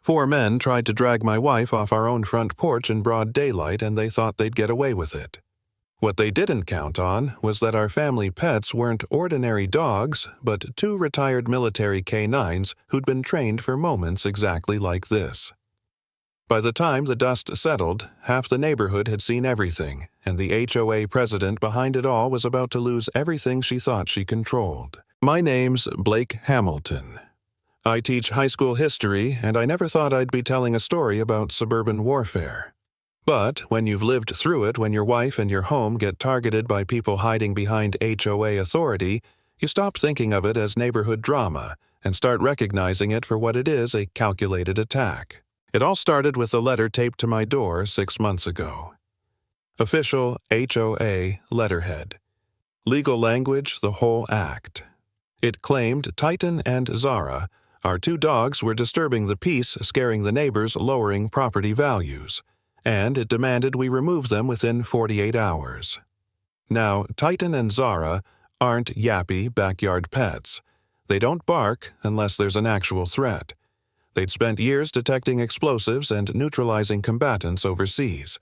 4 men tried to drag my wife off our own front porch in broad daylight, and they thought they'd get away with it. What they didn't count on was that our family pets weren't ordinary dogs, but 2 retired military K9s who'd been trained for moments exactly like this. By the time the dust settled, half the neighborhood had seen everything, and the HOA president behind it all was about to lose everything she thought she controlled. My name's Blake Hamilton. I teach high school history, and I never thought I'd be telling a story about suburban warfare. But when you've lived through it, when your wife and your home get targeted by people hiding behind HOA authority, you stop thinking of it as neighborhood drama and start recognizing it for what it is, a calculated attack. It all started with a letter taped to my door 6 months ago. Official HOA letterhead. Legal language, the whole act. It claimed Titan and Zara, our 2 dogs, were disturbing the peace, scaring the neighbors, lowering property values, and it demanded we remove them within 48 hours. Now, Titan and Zara aren't yappy backyard pets. They don't bark unless there's an actual threat. They'd spent years detecting explosives and neutralizing combatants overseas.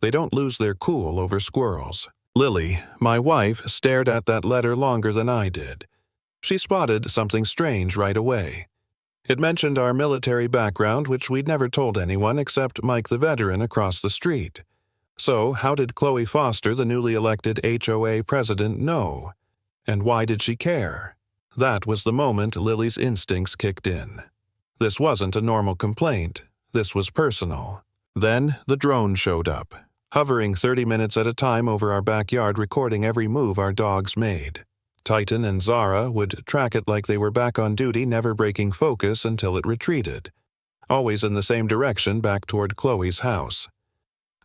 They don't lose their cool over squirrels. Lily, my wife, stared at that letter longer than I did. She spotted something strange right away. It mentioned our military background, which we'd never told anyone except Mike the veteran across the street. So how did Chloe Foster, the newly elected HOA president, know? And why did she care? That was the moment Lily's instincts kicked in. This wasn't a normal complaint. This was personal. Then the drone showed up, hovering 30 minutes at a time over our backyard, recording every move our dogs made. Titan and Zara would track it like they were back on duty, never breaking focus until it retreated, always in the same direction, back toward Chloe's house.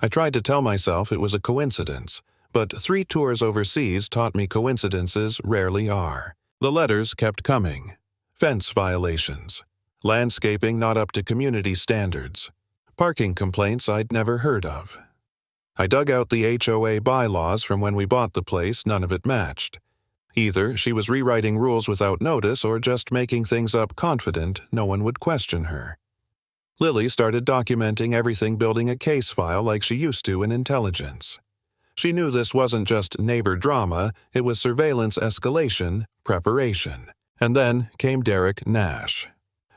I tried to tell myself it was a coincidence, but 3 tours overseas taught me coincidences rarely are. The letters kept coming. Fence violations. Landscaping not up to community standards. Parking complaints I'd never heard of. I dug out the HOA bylaws from when we bought the place. None of it matched. Either she was rewriting rules without notice or just making things up confident no one would question her. Lily started documenting everything, building a case file like she used to in intelligence. She knew this wasn't just neighbor drama, it was surveillance escalation, preparation. And then came Derek Nash.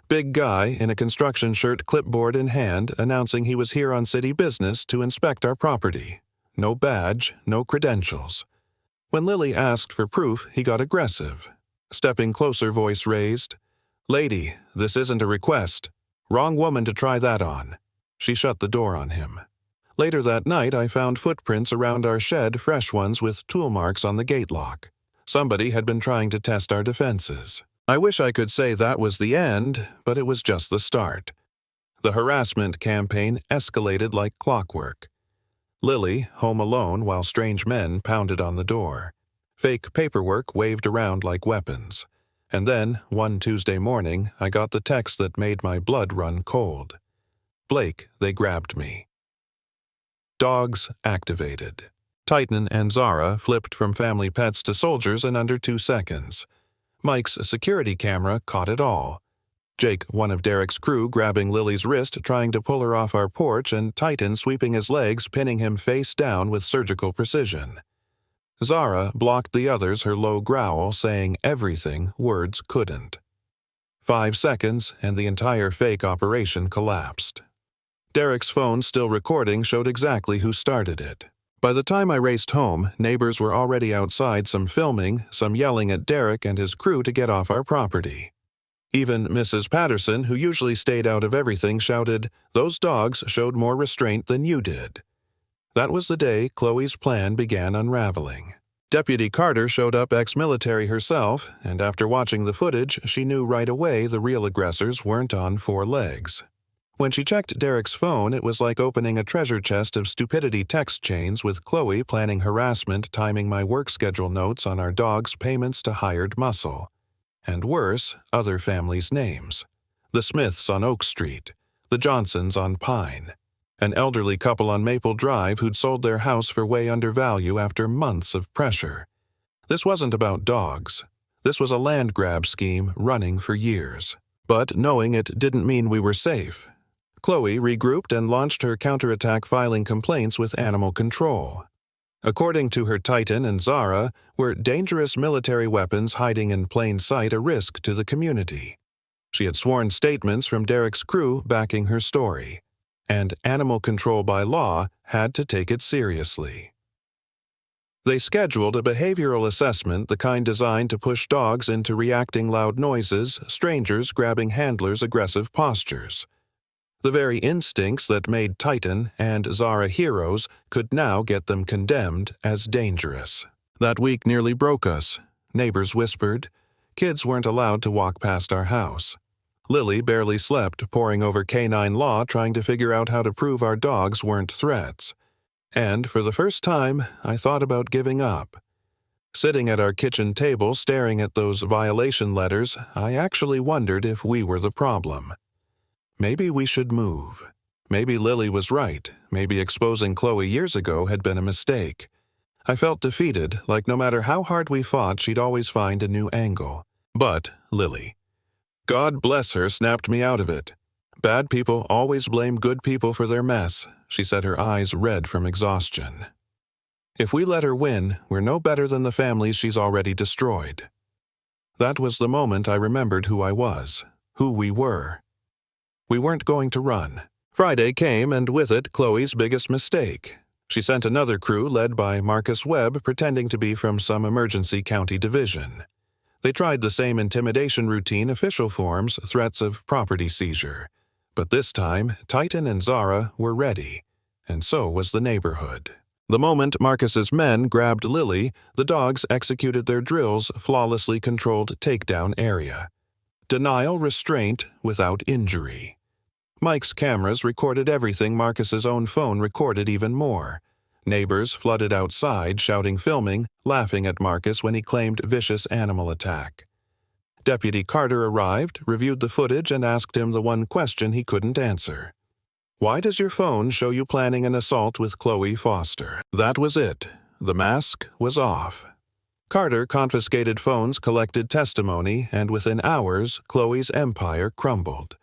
Big guy in a construction shirt, clipboard in hand, announcing he was here on city business to inspect our property. No badge, no credentials. When Lily asked for proof, he got aggressive. Stepping closer, voice raised. "Lady, this isn't a request. Wrong woman to try that on." She shut the door on him. Later that night, I found footprints around our shed, fresh ones with tool marks on the gate lock. Somebody had been trying to test our defenses. I wish I could say that was the end, but it was just the start. The harassment campaign escalated like clockwork. Lily, home alone while strange men pounded on the door. Fake paperwork waved around like weapons. And then, one Tuesday morning, I got the text that made my blood run cold. "Blake, they grabbed me." Dogs activated. Titan and Zara flipped from family pets to soldiers in under 2 seconds. Mike's security camera caught it all. Jake, one of Derek's crew, grabbing Lily's wrist, trying to pull her off our porch, and Titan sweeping his legs, pinning him face down with surgical precision. Zara blocked the others, her low growl saying everything words couldn't. 5 seconds, and the entire fake operation collapsed. Derek's phone, still recording, showed exactly who started it. By the time I raced home, neighbors were already outside, some filming, some yelling at Derek and his crew to get off our property. Even Mrs. Patterson, who usually stayed out of everything, shouted, "Those dogs showed more restraint than you did." That was the day Chloe's plan began unraveling. Deputy Carter showed up, ex-military herself, and after watching the footage, she knew right away the real aggressors weren't on 4 legs. When she checked Derek's phone, it was like opening a treasure chest of stupidity text chains, with Chloe planning harassment, timing my work schedule notes on our dogs' payments to hired muscle. And worse, other families' names. The Smiths on Oak Street, the Johnsons on Pine, an elderly couple on Maple Drive who'd sold their house for way under value after months of pressure. This wasn't about dogs. This was a land grab scheme running for years. But knowing it didn't mean we were safe. Chloe regrouped and launched her counterattack, filing complaints with animal control. According to her, Titan and Zara were dangerous military weapons hiding in plain sight, a risk to the community. She had sworn statements from Derek's crew backing her story, and animal control by law had to take it seriously. They scheduled a behavioral assessment, the kind designed to push dogs into reacting loud noises, strangers grabbing handlers' aggressive postures. The very instincts that made Titan and Zara heroes could now get them condemned as dangerous. That week nearly broke us, neighbors whispered. Kids weren't allowed to walk past our house. Lily barely slept, poring over K9 law, trying to figure out how to prove our dogs weren't threats. And for the first time, I thought about giving up. Sitting at our kitchen table staring at those violation letters, I actually wondered if we were the problem. Maybe we should move. Maybe Lily was right. Maybe exposing Chloe years ago had been a mistake. I felt defeated, like no matter how hard we fought, she'd always find a new angle. But Lily, God bless her, snapped me out of it. Bad people always blame good people for their mess, she said, her eyes red from exhaustion. If we let her win, we're no better than the families she's already destroyed. That was the moment I remembered who I was, who we were. We weren't going to run. Friday came, and with it, Chloe's biggest mistake. She sent another crew led by Marcus Webb, pretending to be from some emergency county division. They tried the same intimidation routine, official forms, threats of property seizure. But this time, Titan and Zara were ready, and so was the neighborhood. The moment Marcus's men grabbed Lily, the dogs executed their drills, flawlessly controlled takedown area. Denial, restraint, without injury. Mike's cameras recorded everything. Marcus's own phone recorded even more. Neighbors flooded outside, shouting, filming, laughing at Marcus when he claimed vicious animal attack. Deputy Carter arrived, reviewed the footage, and asked him the one question he couldn't answer. Why does your phone show you planning an assault with Chloe Foster? That was it. The mask was off. Carter confiscated phones, collected testimony, and within hours, Chloe's empire crumbled.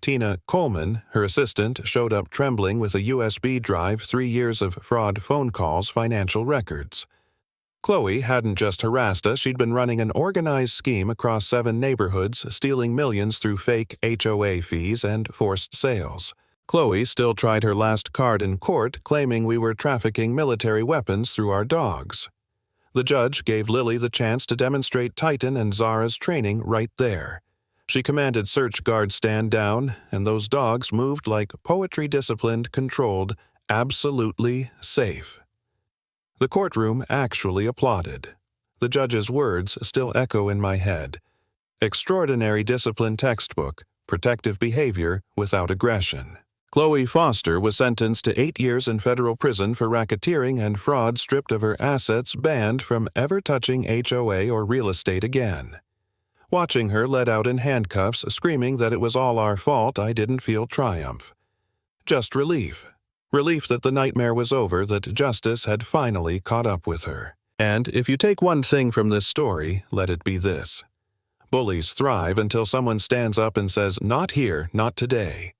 Tina Coleman, her assistant, showed up trembling with a USB drive, 3 years of fraud phone calls, financial records. Chloe hadn't just harassed us, she'd been running an organized scheme across 7 neighborhoods, stealing millions through fake HOA fees and forced sales. Chloe still tried her last card in court, claiming we were trafficking military weapons through our dogs. The judge gave Lily the chance to demonstrate Titan and Zara's training right there. She commanded search guards stand down, and those dogs moved like poetry, disciplined, controlled, absolutely safe. The courtroom actually applauded. The judge's words still echo in my head. Extraordinary discipline textbook, protective behavior without aggression. Chloe Foster was sentenced to 8 years in federal prison for racketeering and fraud, stripped of her assets, banned from ever touching HOA or real estate again. Watching her led out in handcuffs, screaming that it was all our fault, I didn't feel triumph. Just relief. Relief that the nightmare was over, that justice had finally caught up with her. And if you take one thing from this story, let it be this. Bullies thrive until someone stands up and says, "Not here, not today."